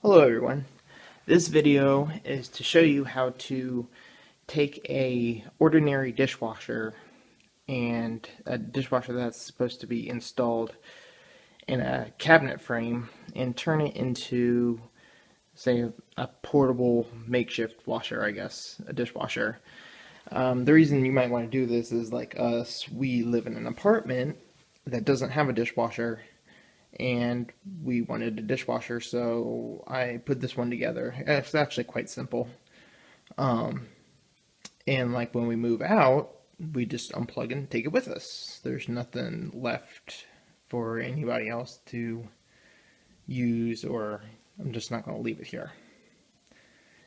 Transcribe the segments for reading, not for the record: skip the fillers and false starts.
Hello everyone. This video is to show you how to take a ordinary dishwasher and a dishwasher that's supposed to be installed in a cabinet frame and turn it into, say, a portable makeshift washer, I guess, a dishwasher. The reason you might want to do this is, like us, we live in an apartment that doesn't have a dishwasher, and we wanted a dishwasher, so I put this one together. It's actually quite simple. And like when we move out, we just unplug and take it with us. There's nothing left for anybody else to use, or I'm just not going to leave it here.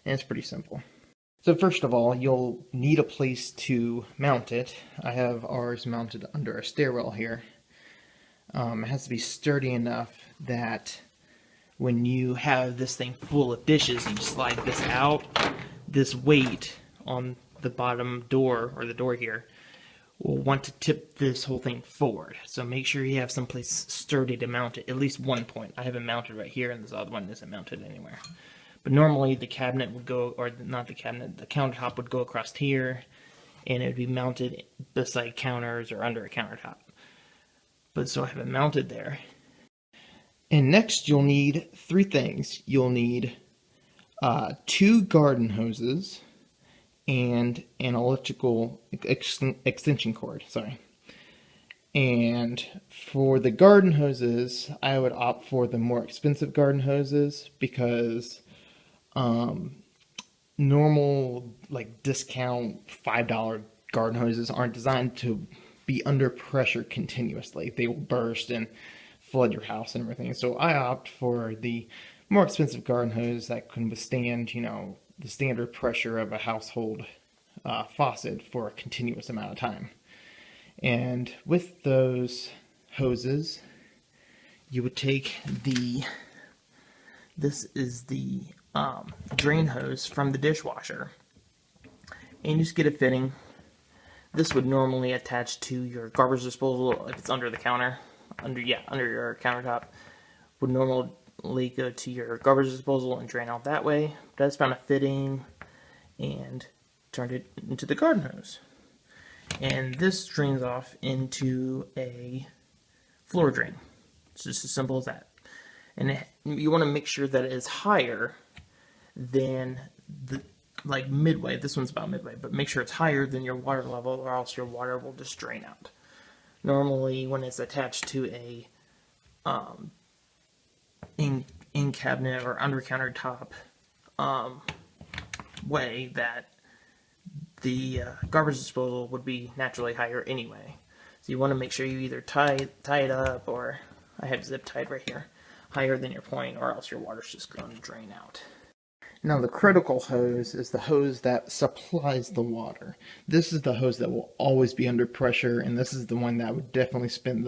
And it's pretty simple. So first of all, you'll need a place to mount it. I have ours mounted under a stairwell here. It has to be sturdy enough that when you have this thing full of dishes and you slide this out, this weight on the bottom door, or the door here, will want to tip this whole thing forward. So make sure you have someplace sturdy to mount it, at least one point. I have it mounted right here, and this other one isn't mounted anywhere. But normally the cabinet would go, or not the cabinet, the countertop would go across here, and it would be mounted beside counters or under a countertop. But so I have it mounted there. And next you'll need three things. You'll need 2 garden hoses and an electrical extension cord. And for the garden hoses, I would opt for the more expensive garden hoses because normal, like, discount $5 garden hoses aren't designed to be under pressure continuously. They will burst and flood your house and everything. So I opt for the more expensive garden hose that can withstand, the standard pressure of a household faucet for a continuous amount of time. And with those hoses, you would take this is the drain hose from the dishwasher, and you just get a fitting. This would normally attach to your garbage disposal if it's under the counter, under your countertop. Would normally go to your garbage disposal and drain out that way. But I just found a fitting and turned it into the garden hose. And this drains off into a floor drain. It's just as simple as that. And you want to make sure that it is higher than like midway. This one's about midway, but make sure it's higher than your water level, or else your water will just drain out. Normally, when it's attached to a in cabinet or under countertop way, that the garbage disposal would be naturally higher anyway. So you want to make sure you either tie it up, or I have zip tied right here, higher than your point, or else your water's just going to drain out. Now the critical hose is the hose that supplies the water. This is the hose that will always be under pressure, and this is the one that I would definitely spend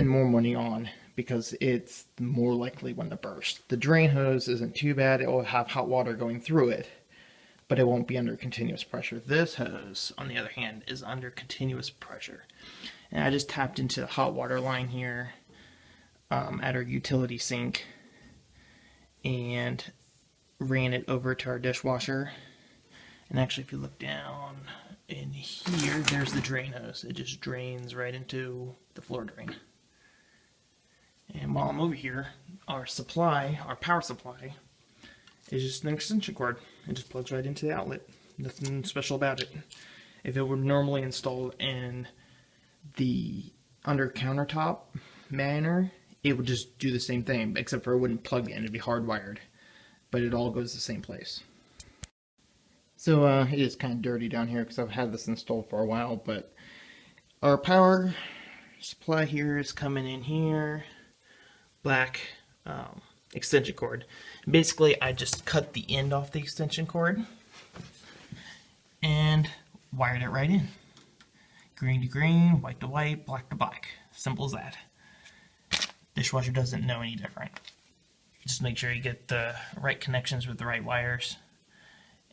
more money on because it's the more likely one to burst. The drain hose isn't too bad. It will have hot water going through it, but it won't be under continuous pressure. This hose, on the other hand, is under continuous pressure. And I just tapped into the hot water line here at our utility sink and ran it over to our dishwasher. And actually, if you look down in here, there's the drain hose. It just drains right into the floor drain. And while I'm over here, our power supply, is just an extension cord. It just plugs right into the outlet. Nothing special about it. If it were normally installed in the under countertop manner, it would just do the same thing, except for it wouldn't plug in. It'd be hardwired. But it all goes the same place. So it is kind of dirty down here because I've had this installed for a while, but our power supply here is coming in here, black extension cord. Basically, I just cut the end off the extension cord and wired it right in. Green to green, white to white, black to black. Simple as that. Dishwasher doesn't know any different. Just make sure you get the right connections with the right wires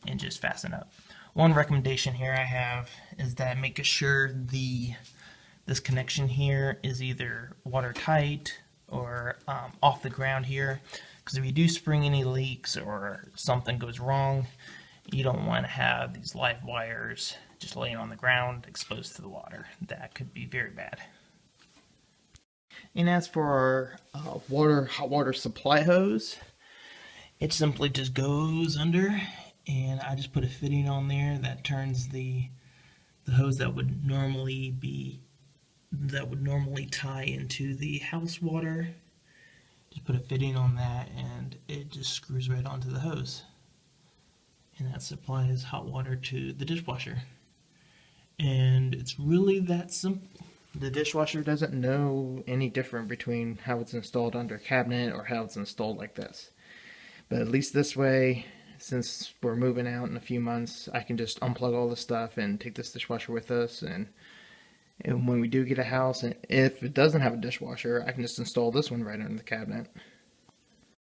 and just fasten up. One recommendation here I have is that make sure this connection here is either watertight or off the ground here, Because if you do spring any leaks or something goes wrong, you don't want to have these live wires just laying on the ground exposed to the water. That could be very bad. And as for our hot water supply hose, it simply just goes under, and I just put a fitting on there that turns the hose that would normally tie into the house water. Just put a fitting on that, and it just screws right onto the hose, and that supplies hot water to the dishwasher. And it's really that simple. The dishwasher doesn't know any different between how it's installed under a cabinet or how it's installed like this. But at least this way, since we're moving out in a few months, I can just unplug all the stuff and take this dishwasher with us. And when we do get a house, and if it doesn't have a dishwasher, I can just install this one right under the cabinet.